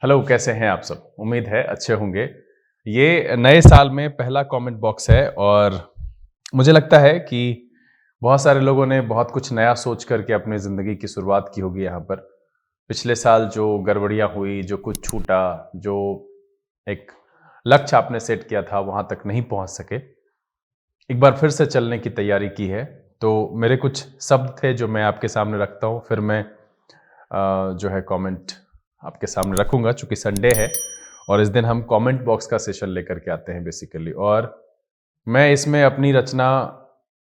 Hello, कैसे हैं आप सब? उम्मीद है अच्छे होंगे। ये नए साल में पहला कमेंट बॉक्स है और मुझे लगता है कि बहुत सारे लोगों ने बहुत कुछ नया सोच करके अपनी ज़िंदगी की शुरुआत की होगी यहाँ पर। पिछले साल जो गड़बड़ियाँ हुई, जो कुछ छूटा, जो एक लक्ष्य आपने सेट किया था, वहाँ तक नहीं पहुँच सके। एक बार फिर से चलने की तैयारी की है। तो मेरे कुछ शब्द थे जो मैं आपके सामने रखता हूँ, फिर मैं जो है कमेंट आपके सामने रखूंगा चूंकि संडे है और इस दिन हम कमेंट बॉक्स का सेशन लेकर के आते हैं बेसिकली। और मैं इसमें अपनी रचना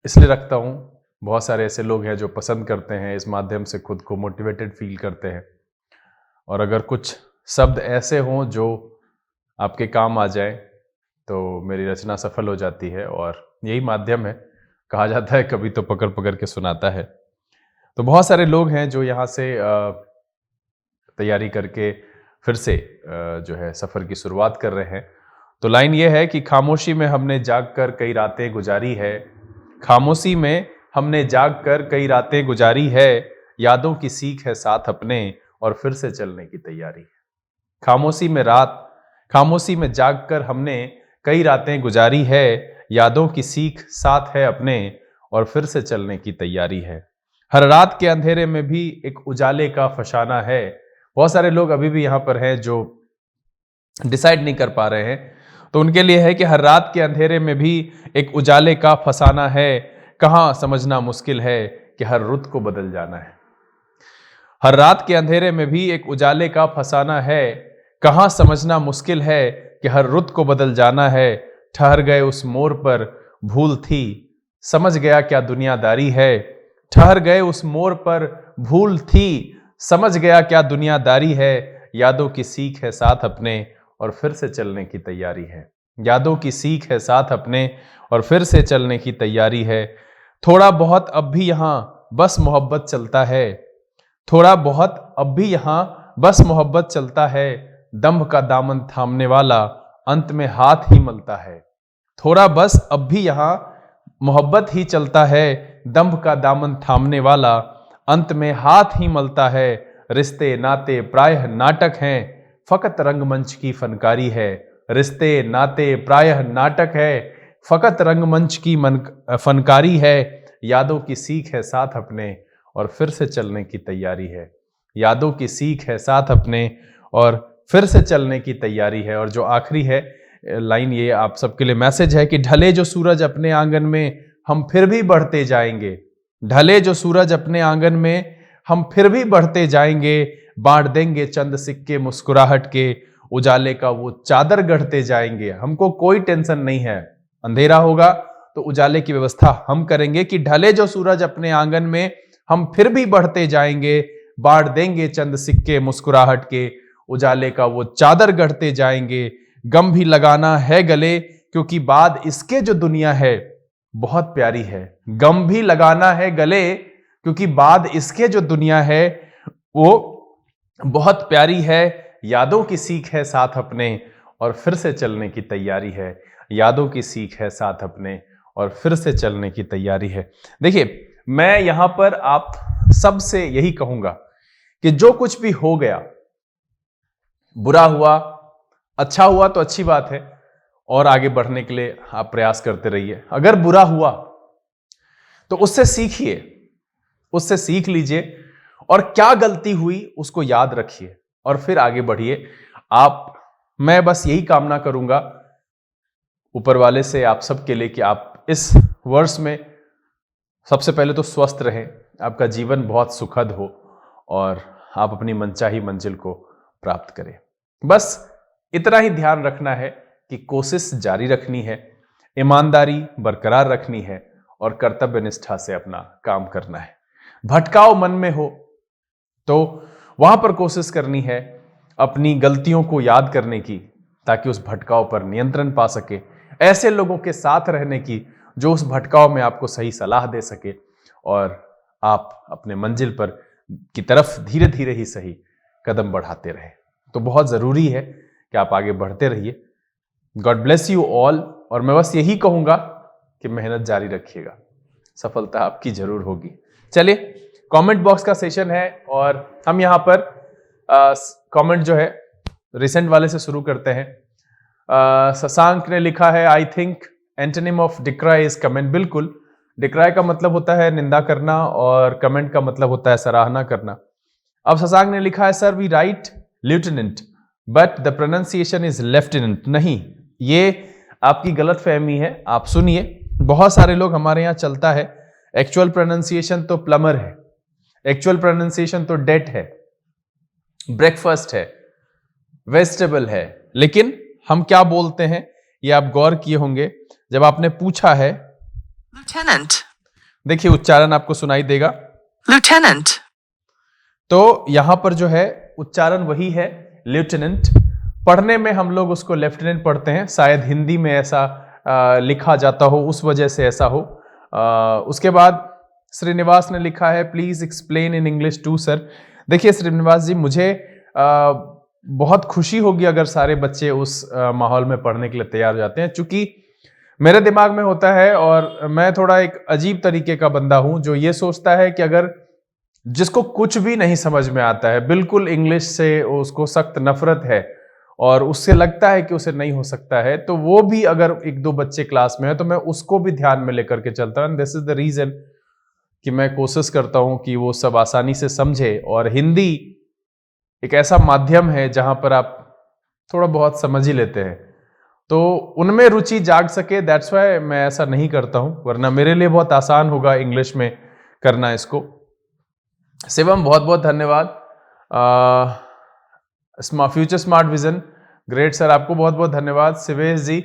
इसलिए रखता हूँ, बहुत सारे ऐसे लोग हैं जो पसंद करते हैं, इस माध्यम से खुद को मोटिवेटेड फील करते हैं। और अगर कुछ शब्द ऐसे हों जो आपके काम आ जाए तो मेरी रचना सफल हो जाती है और यही माध्यम है। कहा जाता है कभी तो पकड़ पकड़ के सुनाता है। तो बहुत सारे लोग हैं जो यहाँ से तैयारी करके फिर से जो है सफ़र की शुरुआत कर रहे हैं। तो लाइन ये है कि खामोशी में हमने जाग कर कई रातें गुजारी है, खामोशी में हमने जाग कर कई रातें गुजारी है, यादों की सीख है साथ अपने और फिर से चलने की तैयारी है। खामोशी में रात खामोशी में जाग कर हमने कई रातें गुजारी है, यादों की सीख साथ है अपने और फिर से चलने की तैयारी है। हर रात के अंधेरे में भी एक उजाले का फसाना है। बहुत सारे लोग अभी भी यहाँ पर हैं जो डिसाइड नहीं कर पा रहे हैं, तो उनके लिए है कि हर रात के अंधेरे में भी एक उजाले का फसाना है। कहाँ समझना मुश्किल है कि हर रुत को बदल जाना है। हर रात के अंधेरे में भी एक उजाले का फसाना है, कहाँ समझना मुश्किल है कि हर रुत को बदल जाना है। ठहर गए उस मोड़ पर भूल थी, समझ गया क्या दुनियादारी है। ठहर गए उस मोड़ पर भूल थी, समझ गया क्या दुनियादारी है। यादों की सीख है साथ अपने और फिर से चलने की तैयारी है। यादों की सीख है साथ अपने और फिर से चलने की तैयारी है। थोड़ा बहुत अब भी यहाँ बस मोहब्बत चलता है, थोड़ा बहुत अब भी यहाँ बस मोहब्बत चलता है। दंभ का दामन थामने वाला अंत में हाथ ही मलता है। थोड़ा बस अब भी यहाँ मोहब्बत ही चलता है, दंभ का दामन थामने वाला अंत में हाथ ही मलता है। रिश्ते नाते प्रायः नाटक हैं, फकत रंगमंच की फनकारी है। रिश्ते नाते प्रायः नाटक है, फकत रंगमंच की फनकारी है। यादों की सीख है साथ अपने और फिर से चलने की तैयारी है। यादों की सीख है साथ अपने और फिर से चलने की तैयारी है। और जो आखिरी है लाइन, ये आप सबके लिए मैसेज है कि ढले जो सूरज अपने आंगन में हम फिर भी बढ़ते जाएंगे। ढले जो सूरज अपने आंगन में हम फिर भी बढ़ते जाएंगे। बांट देंगे चंद सिक्के मुस्कुराहट के, उजाले का वो चादर गढ़ते जाएंगे। हमको कोई टेंशन नहीं है, अंधेरा होगा तो उजाले की व्यवस्था हम करेंगे कि ढले जो सूरज अपने आंगन में हम फिर भी बढ़ते जाएंगे। बांट देंगे चंद सिक्के मुस्कुराहट के, उजाले का वो चादर गढ़ते जाएंगे। गम भी लगाना है गले क्योंकि बाद इसके जो दुनिया है बहुत प्यारी है। गम भी लगाना है गले क्योंकि बाद इसके जो दुनिया है वो बहुत प्यारी है। यादों की सीख है साथ अपने और फिर से चलने की तैयारी है। यादों की सीख है साथ अपने और फिर से चलने की तैयारी है। देखिए, मैं यहां पर आप सबसे यही कहूंगा कि जो कुछ भी हो गया, बुरा हुआ, अच्छा हुआ तो अच्छी बात है और आगे बढ़ने के लिए आप प्रयास करते रहिए। अगर बुरा हुआ तो उससे सीखिए, उससे सीख लीजिए और क्या गलती हुई उसको याद रखिए और फिर आगे बढ़िए। मैं बस यही कामना करूंगा ऊपर वाले से आप सबके लिए कि आप इस वर्ष में सबसे पहले तो स्वस्थ रहें, आपका जीवन बहुत सुखद हो और आप अपनी मनचाही मंजिल को प्राप्त करें। बस इतना ही ध्यान रखना है कि कोशिश जारी रखनी है, ईमानदारी बरकरार रखनी है और कर्तव्य निष्ठा से अपना काम करना है। भटकाव मन में हो तो वहां पर कोशिश करनी है अपनी गलतियों को याद करने की, ताकि उस भटकाव पर नियंत्रण पा सके। ऐसे लोगों के साथ रहने की जो उस भटकाव में आपको सही सलाह दे सके और आप अपने मंजिल पर की तरफ धीरे धीरे ही सही कदम बढ़ाते रहें। तो बहुत जरूरी है कि आप आगे बढ़ते रहिए। God bless you all. और मैं बस यही कहूंगा कि मेहनत जारी रखिएगा, सफलता आपकी जरूर होगी। चलिए, कमेंट बॉक्स का सेशन है और हम यहाँ पर कमेंट जो है रिसेंट वाले से शुरू करते हैं। शशांक ने लिखा है I think antonym of decry is comment. बिल्कुल, डिक्राई का मतलब होता है निंदा करना और कमेंट का मतलब होता है सराहना करना। अब शशांक ने लिखा है sir we write lieutenant but the pronunciation is lieutenant. नहीं, ये आपकी गलत फहमी है। आप सुनिए, बहुत सारे लोग हमारे यहाँ चलता है एक्चुअल प्रोनाउंसिएशन तो प्लमर है, एक्चुअल प्रोनाउंसिएशन तो डेट है, ब्रेकफास्ट है, वेजिटेबल है, लेकिन हम क्या बोलते हैं ये आप गौर किए होंगे। जब आपने पूछा है Lieutenant, देखिए उच्चारण आपको सुनाई देगा, Lieutenant, तो यहां पर जो है उच्चारण वही है लेफ्टिनेंट। पढ़ने में हम लोग उसको लेफ्टिनेंट पढ़ते हैं, शायद हिंदी में ऐसा लिखा जाता हो, उस वजह से ऐसा हो। उसके बाद श्रीनिवास ने लिखा है please explain in English too sir. देखिए श्रीनिवास जी, मुझे बहुत खुशी होगी अगर सारे बच्चे उस माहौल में पढ़ने के लिए तैयार हो जाते हैं, क्योंकि मेरे दिमाग में होता है और मैं थोड़ा एक अजीब तरीके का बंदा हूं जो ये सोचता है कि अगर जिसको कुछ भी नहीं समझ में आता है, बिल्कुल इंग्लिश से उसको सख्त नफरत है और उससे लगता है कि उसे नहीं हो सकता है, तो वो भी अगर एक दो बच्चे क्लास में है तो मैं उसको भी ध्यान में लेकर के चलता हूं। दिस इज द रीजन कि मैं कोशिश करता हूं कि वो सब आसानी से समझे। और हिंदी एक ऐसा माध्यम है जहां पर आप थोड़ा बहुत समझ ही लेते हैं, तो उनमें रुचि जाग सके, दैट्स वाई मैं ऐसा नहीं करता हूं, वरना मेरे लिए बहुत आसान होगा इंग्लिश में करना इसको। शिवम बहुत बहुत धन्यवाद। Future smart vision great sir, आपको बहुत बहुत धन्यवाद। शिवेश जी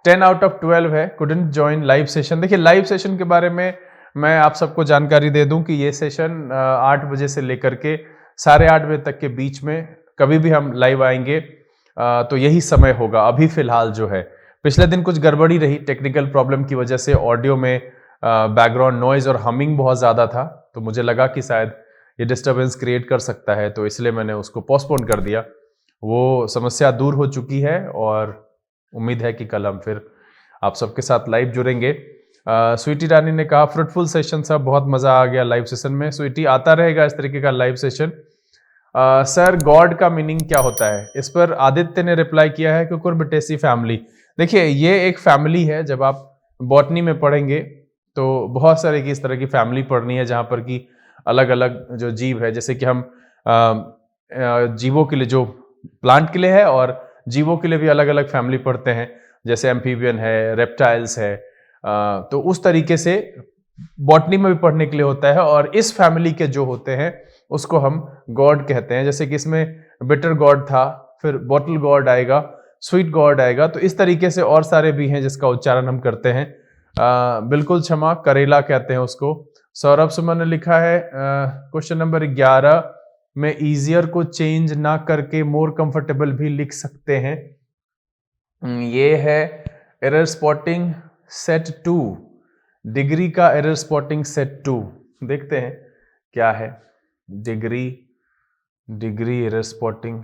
10 आउट ऑफ 12 है, कुडंट ज्वाइन लाइव सेशन। देखिए लाइव सेशन के बारे में मैं आप सबको जानकारी दे दूं कि ये सेशन 8 बजे से लेकर के 8:30 बजे तक के बीच में कभी भी हम लाइव आएंगे, तो यही समय होगा अभी फिलहाल जो है। पिछले दिन कुछ गड़बड़ी रही टेक्निकल प्रॉब्लम की वजह से, ऑडियो में बैकग्राउंड नॉइज और हमिंग बहुत ज़्यादा था, तो मुझे लगा कि शायद ये डिस्टर्बेंस क्रिएट कर सकता है, तो इसलिए मैंने उसको पोस्टपोन कर दिया। वो समस्या दूर हो चुकी है और उम्मीद है कि कल हम फिर आप सबके साथ लाइव जुड़ेंगे। स्वीटी रानी ने कहा फ्रूटफुल सेशन सर, बहुत मज़ा आ गया लाइव सेशन में। स्वीटी, आता रहेगा इस तरीके का लाइव सेशन। सर गॉड का मीनिंग क्या होता है, इस पर आदित्य ने रिप्लाई किया है कुकुरबिटेसी फैमिली। देखिए ये एक फैमिली है, जब आप बॉटनी में पढ़ेंगे तो बहुत सारे की इस तरह की फैमिली पढ़नी है जहाँ पर कि अलग अलग जो जीव है, जैसे कि हम जीवों के लिए जो प्लांट के लिए है और जीवों के लिए भी अलग अलग फैमिली पढ़ते हैं, जैसे एम्फीबियन है, रेप्टाइल्स है, तो उस तरीके से बॉटनी में भी पढ़ने के लिए होता है। और इस फैमिली के जो होते हैं उसको हम गॉड कहते हैं, जैसे कि इसमें बिटर गॉड था, फिर बॉटल गॉड आएगा, स्वीट गॉड आएगा, तो इस तरीके से और सारे भी हैं जिसका उच्चारण हम करते हैं। बिल्कुल क्षमा, करेला कहते हैं उसको। सौरभ सुमन ने लिखा है क्वेश्चन नंबर 11 में ईजियर को चेंज ना करके मोर कंफर्टेबल भी लिख सकते हैं। ये है एरर स्पॉटिंग सेट 2, डिग्री का एरर स्पॉटिंग सेट 2। देखते हैं क्या है डिग्री एरर स्पॉटिंग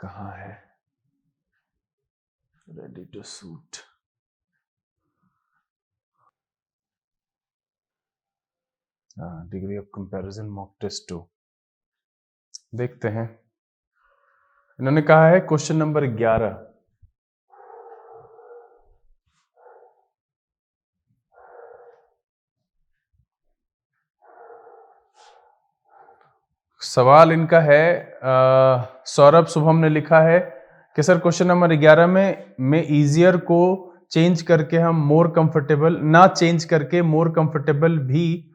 कहाँ है। Ready to shoot, degree of comparison mock test 2 देखते हैं। इन्होंने कहा है क्वेश्चन नंबर 11। सवाल इनका है, सौरभ शुभम ने लिखा है कि सर क्वेश्चन नंबर 11 में ईजियर को चेंज करके हम मोर कंफर्टेबल, ना चेंज करके मोर कंफर्टेबल भी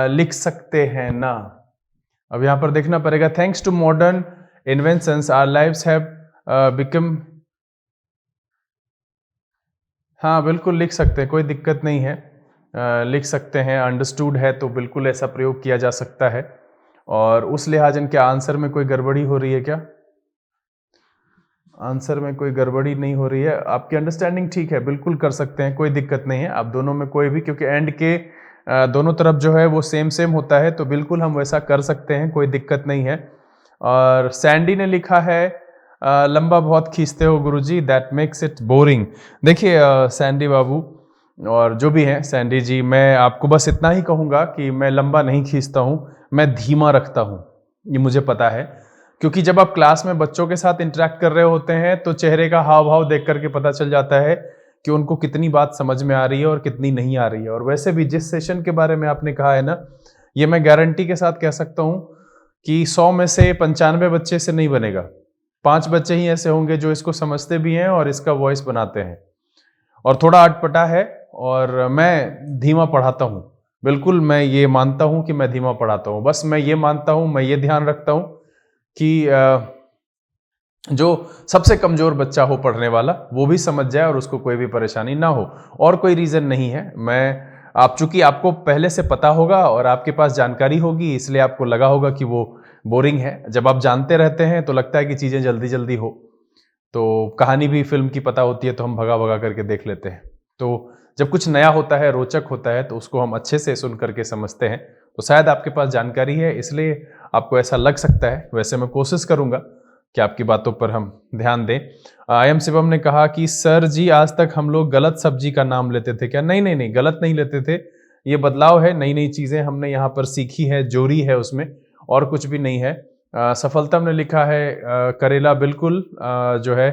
लिख सकते हैं ना। अब यहां पर देखना पड़ेगा। Thanks to modern inventions our lives have become, हाँ बिल्कुल लिख सकते हैं, कोई दिक्कत नहीं है, लिख सकते हैं। अंडरस्टूड है तो बिल्कुल ऐसा प्रयोग किया जा सकता है। और उस लिहाज क्या आंसर में कोई गड़बड़ी हो रही है क्या? आंसर में कोई गड़बड़ी नहीं हो रही है, आपकी अंडरस्टैंडिंग ठीक है, बिल्कुल कर सकते हैं, कोई दिक्कत नहीं है। आप दोनों में कोई भी, क्योंकि एंड के दोनों तरफ जो है वो सेम होता है, तो बिल्कुल हम वैसा कर सकते हैं, कोई दिक्कत नहीं है। और सैंडी ने लिखा है लंबा बहुत खींचते हो गुरुजी, दैट मेक्स इट बोरिंग। देखिए सैंडी बाबू और जो भी हैं सैंडी जी, मैं आपको बस इतना ही कहूँगा कि मैं लंबा नहीं खींचता हूँ, मैं धीमा रखता हूँ, ये मुझे पता है। क्योंकि जब आप क्लास में बच्चों के साथ इंटरेक्ट कर रहे होते हैं तो चेहरे का हाव भाव देख करके पता चल जाता है कि उनको कितनी बात समझ में आ रही है और कितनी नहीं आ रही है। और वैसे भी जिस सेशन के बारे में आपने कहा है ना, ये मैं गारंटी के साथ कह सकता हूँ कि 100 में से 95 बच्चे से नहीं बनेगा। 5 बच्चे ही ऐसे होंगे जो इसको समझते भी हैं और इसका वॉइस बनाते हैं। और थोड़ा अटपटा है और मैं धीमा पढ़ाता हूँ, बिल्कुल मैं ये मानता हूँ कि मैं धीमा पढ़ाता हूँ। बस मैं ये मानता हूँ, मैं ये ध्यान रखता हूँ कि जो सबसे कमजोर बच्चा हो पढ़ने वाला वो भी समझ जाए और उसको कोई भी परेशानी ना हो, और कोई रीज़न नहीं है। आप चूंकि आपको पहले से पता होगा और आपके पास जानकारी होगी, इसलिए आपको लगा होगा कि वो बोरिंग है। जब आप जानते रहते हैं तो लगता है कि चीज़ें जल्दी जल्दी हो, तो कहानी भी फिल्म की पता होती है तो हम भगा भगा करके देख लेते हैं। तो जब कुछ नया होता है, रोचक होता है, तो उसको हम अच्छे से सुन करके समझते हैं। तो शायद आपके पास जानकारी है इसलिए आपको ऐसा लग सकता है। वैसे मैं कोशिश करूंगा कि आपकी बातों पर हम ध्यान दें। आई एम शिवम ने कहा कि सर जी आज तक हम लोग गलत सब्जी का नाम लेते थे क्या? नहीं नहीं नहीं, गलत नहीं लेते थे। ये बदलाव है, नई नई चीज़ें हमने यहाँ पर सीखी है, जोड़ी है उसमें, और कुछ भी नहीं है। सफलतम ने लिखा है करेला, बिल्कुल जो है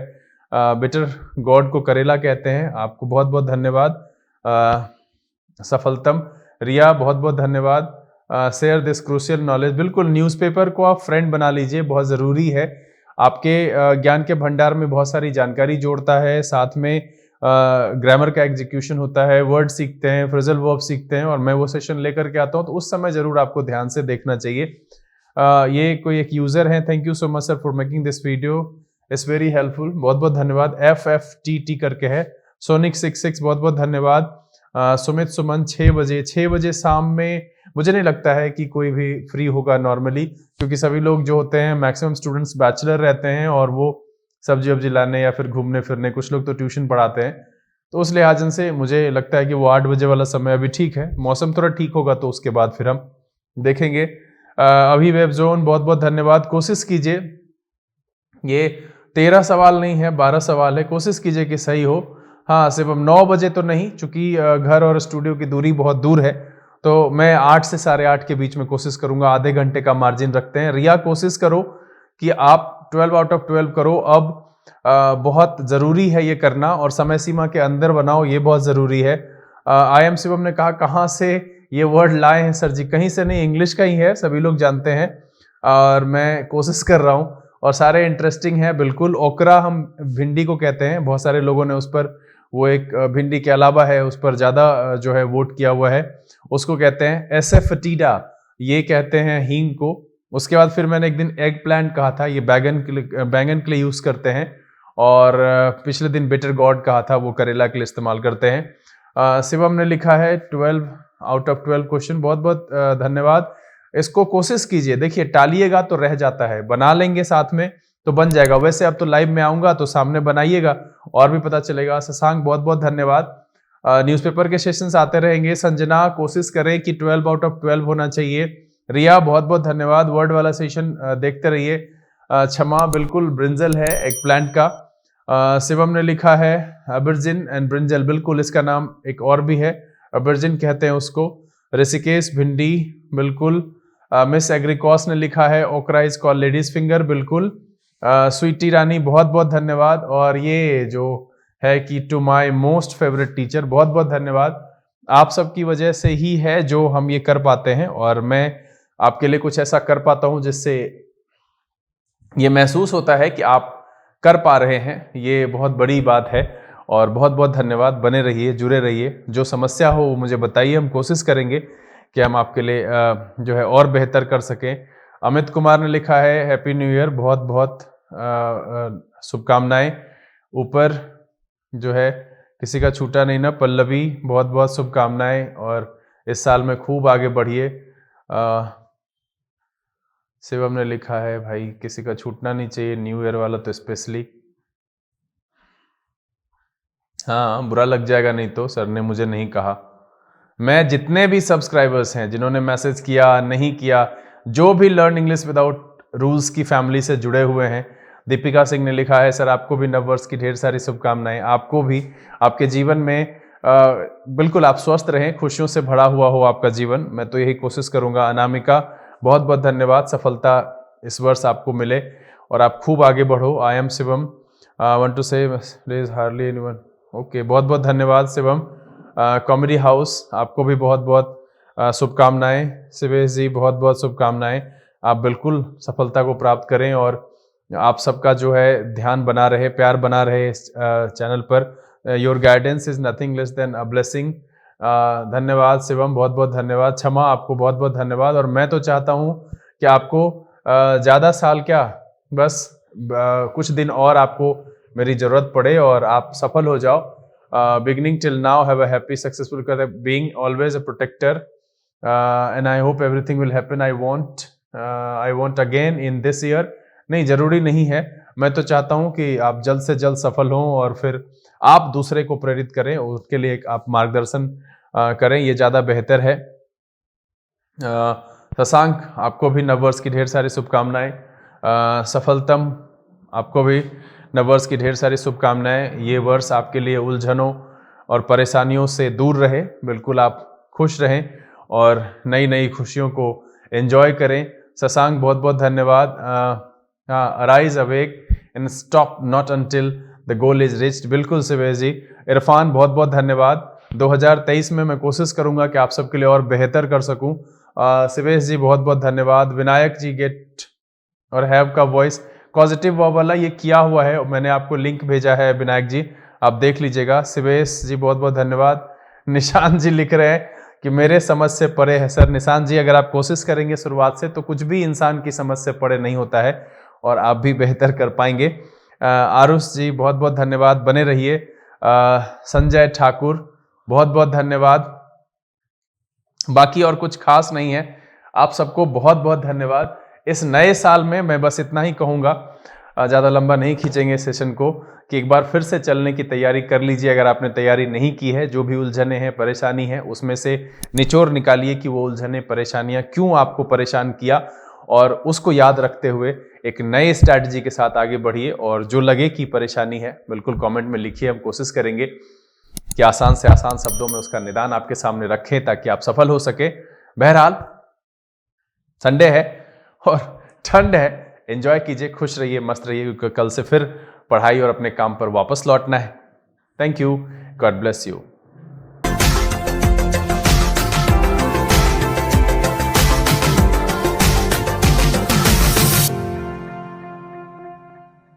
बिटर गॉड को करेला कहते हैं। आपको बहुत बहुत धन्यवाद सफलतम। रिया बहुत बहुत धन्यवाद। शेयर दिस क्रूशियल नॉलेज, बिल्कुल न्यूज़पेपर को आप फ्रेंड बना लीजिए, बहुत ज़रूरी है। आपके ज्ञान के भंडार में बहुत सारी जानकारी जोड़ता है, साथ में ग्रामर का एग्जीक्यूशन होता है, वर्ड सीखते हैं, फ्रेजल वर्ब सीखते हैं, और मैं वो सेशन लेकर के आता हूँ तो उस समय ज़रूर आपको ध्यान से देखना चाहिए। ये कोई एक यूज़र है, thank you so much sir for making this video, it's very helpful, बहुत बहुत धन्यवाद। FFTT करके है। सोनिक 66 बहुत बहुत धन्यवाद। सुमित सुमन 6 बजे शाम में मुझे नहीं लगता है कि कोई भी फ्री होगा नॉर्मली, क्योंकि सभी लोग जो होते हैं, मैक्सिमम स्टूडेंट्स बैचलर रहते हैं और वो सब्जी वब्जी लाने या फिर घूमने फिरने, कुछ लोग तो ट्यूशन पढ़ाते हैं, तो उस लिहाजन से मुझे लगता है कि वो 8 बजे वाला समय अभी ठीक है। मौसम थोड़ा ठीक होगा तो उसके बाद फिर हम देखेंगे। अभी वेब जोन बहुत बहुत धन्यवाद। कोशिश कीजिए, ये 13 सवाल नहीं है, 12 सवाल है, कोशिश कीजिए कि सही हो। हाँ, सिर्फ 9 बजे तो नहीं, चूंकि घर और स्टूडियो की दूरी बहुत दूर है, तो मैं 8 से 8:30 के बीच में कोशिश करूंगा। आधे घंटे का मार्जिन रखते हैं। रिया कोशिश करो कि आप 12 आउट ऑफ 12 करो। अब बहुत ज़रूरी है ये करना, और समय सीमा के अंदर बनाओ, ये बहुत ज़रूरी है। आई एम शिवम ने कहा कहाँ से ये वर्ड लाए हैं सर जी? कहीं से नहीं, इंग्लिश का ही है, सभी लोग जानते हैं, और मैं कोशिश कर रहा हूँ, और सारे इंटरेस्टिंग है बिल्कुल। ओकरा हम भिंडी को कहते हैं, बहुत सारे लोगों ने उस पर, वो एक भिंडी के अलावा है, उस पर ज़्यादा जो है वोट किया हुआ है, उसको कहते हैं एसेफेटिडा, ये कहते हैं हींग को। उसके बाद फिर मैंने एक दिन एग प्लांट कहा था, ये बैंगन के लिए यूज़ करते हैं, और पिछले दिन बिटर गॉड कहा था, वो करेला के लिए इस्तेमाल करते हैं। शिवम ने लिखा है 12 आउट ऑफ 12 क्वेश्चन, बहुत बहुत धन्यवाद। इसको कोशिश कीजिए, देखिए टालिएगा तो रह जाता है, बना लेंगे साथ में तो बन जाएगा। वैसे अब तो लाइव में आऊंगा तो सामने बनाइएगा और भी पता चलेगा। शशांक बहुत बहुत धन्यवाद। न्यूज़पेपर के सेशंस आते रहेंगे। संजना कोशिश करें कि 12 आउट ऑफ 12 होना चाहिए। रिया बहुत बहुत धन्यवाद। वर्ड वाला सेशन देखते रहिए। क्षमा, बिल्कुल ब्रिंजल है एग प्लांट का। शिवम ने लिखा है अबर्जिन एंड ब्रिंजल, बिल्कुल इसका नाम एक और भी है, अबर्जिन कहते हैं उसको। ऋषिकेश भिंडी, बिल्कुल। मिस एग्रीकॉस ने लिखा है ओकरा इज कॉल्ड लेडीज फिंगर, बिल्कुल। स्वीटी रानी बहुत बहुत धन्यवाद। और ये जो है कि to my most favourite teacher, बहुत बहुत धन्यवाद। आप सबकी वजह से ही है जो हम ये कर पाते हैं, और मैं आपके लिए कुछ ऐसा कर पाता हूं जिससे ये महसूस होता है कि आप कर पा रहे हैं। ये बहुत बड़ी बात है, और बहुत बहुत धन्यवाद। बने रहिए, जुड़े रहिए। जो समस्या हो वो मुझे बताइए, हम कोशिश करेंगे कि हम आपके लिए जो है और बेहतर कर सकें। अमित कुमार ने लिखा है हैप्पी न्यू ईयर, बहुत बहुत शुभकामनाएं। ऊपर जो है किसी का छूटा नहीं ना, पल्लवी बहुत बहुत शुभकामनाएं, और इस साल में खूब आगे बढ़िए। शिवम ने लिखा है भाई किसी का छूटना नहीं चाहिए, न्यू ईयर वाला तो स्पेशली। हाँ, बुरा लग जाएगा नहीं तो, सर ने मुझे नहीं कहा। मैं जितने भी सब्सक्राइबर्स हैं जिन्होंने मैसेज किया, नहीं किया, जो भी लर्न इंग्लिश विदाउट रूल्स की फैमिली से जुड़े हुए हैं। दीपिका सिंह ने लिखा है सर आपको भी नववर्ष की ढेर सारी शुभकामनाएं। आपको भी, आपके जीवन में बिल्कुल आप स्वस्थ रहें, खुशियों से भरा हुआ हो आपका जीवन, मैं तो यही कोशिश करूंगा। अनामिका बहुत बहुत धन्यवाद। सफलता इस वर्ष आपको मिले और आप खूब आगे बढ़ो। I am Shivam, want to say hardly anyone. Okay, बहुत बहुत धन्यवाद शिवम। कॉमेडी हाउस, आपको भी बहुत बहुत शुभकामनाएं। शिवेश जी, बहुत बहुत शुभकामनाएं। आप बिल्कुल सफलता को प्राप्त करें और आप सबका जो है ध्यान बना रहे, प्यार बना रहे इस चैनल पर। Your guidance is nothing less than a blessing. धन्यवाद शिवम, बहुत बहुत धन्यवाद। क्षमा, आपको बहुत बहुत धन्यवाद। और मैं तो चाहता हूँ कि आपको ज़्यादा साल क्या, बस कुछ दिन और आपको मेरी ज़रूरत पड़े और आप सफल हो जाओ। Beginning till now have a happy successful कर being always a protector and I hope everything will happen. I want again in this year. नहीं, जरूरी नहीं है। मैं तो चाहता हूं कि आप जल्द से जल्द सफल हों और फिर आप दूसरे को प्रेरित करें, उसके लिए एक आप मार्गदर्शन करें, ये ज़्यादा बेहतर है। शशांक, आपको भी नववर्ष की ढेर सारी शुभकामनाएं। सफलतम, आपको भी नववर्ष की ढेर सारी शुभकामनाएं। ये वर्ष आपके लिए उलझनों और परेशानियों से दूर रहे, बिल्कुल आप खुश रहें और नई नई खुशियों को एंजॉय करें। शशांक, बहुत बहुत धन्यवाद। Arise awake and stop not until the goal is reached. बिल्कुल शिवेश जी। इरफान, बहुत बहुत धन्यवाद। 2023 में मैं कोशिश करूंगा कि आप सबके लिए और बेहतर कर सकूं। शिवेश जी, बहुत बहुत धन्यवाद। विनायक जी, गेट और हैव का वॉइस पॉजिटिव वाला ये किया हुआ है, मैंने आपको लिंक भेजा है विनायक जी, आप देख लीजिएगा। शिवेश जी, बहुत बहुत धन्यवाद। निशांत जी लिख रहे हैं कि मेरे समझ से परे है। सर निशांत जी, अगर आप कोशिश करेंगे शुरुआत से तो कुछ भी इंसान की समझ से परे नहीं होता है और आप भी बेहतर कर पाएंगे। आरुष जी, बहुत बहुत धन्यवाद, बने रहिए। संजय ठाकुर, बहुत बहुत धन्यवाद। बाकी और कुछ खास नहीं है। आप सबको बहुत बहुत धन्यवाद। इस नए साल में मैं बस इतना ही कहूँगा, ज़्यादा लंबा नहीं खींचेंगे सेशन को, कि एक बार फिर से चलने की तैयारी कर लीजिए। अगर आपने तैयारी नहीं की है, जो भी उलझने हैं, परेशानी है, उसमें से निचोड़ निकालिए कि वो उलझने, परेशानियां क्यों आपको परेशान किया, और उसको याद रखते हुए एक नए स्ट्रैटेजी के साथ आगे बढ़िए। और जो लगे कि परेशानी है, बिल्कुल कमेंट में लिखिए। हम कोशिश करेंगे कि आसान से आसान शब्दों में उसका निदान आपके सामने रखें ताकि आप सफल हो सके। बहरहाल संडे है और ठंड है, एंजॉय कीजिए, खुश रहिए, मस्त रहिए, क्योंकि कल से फिर पढ़ाई और अपने काम पर वापस लौटना है। Thank you, God bless you.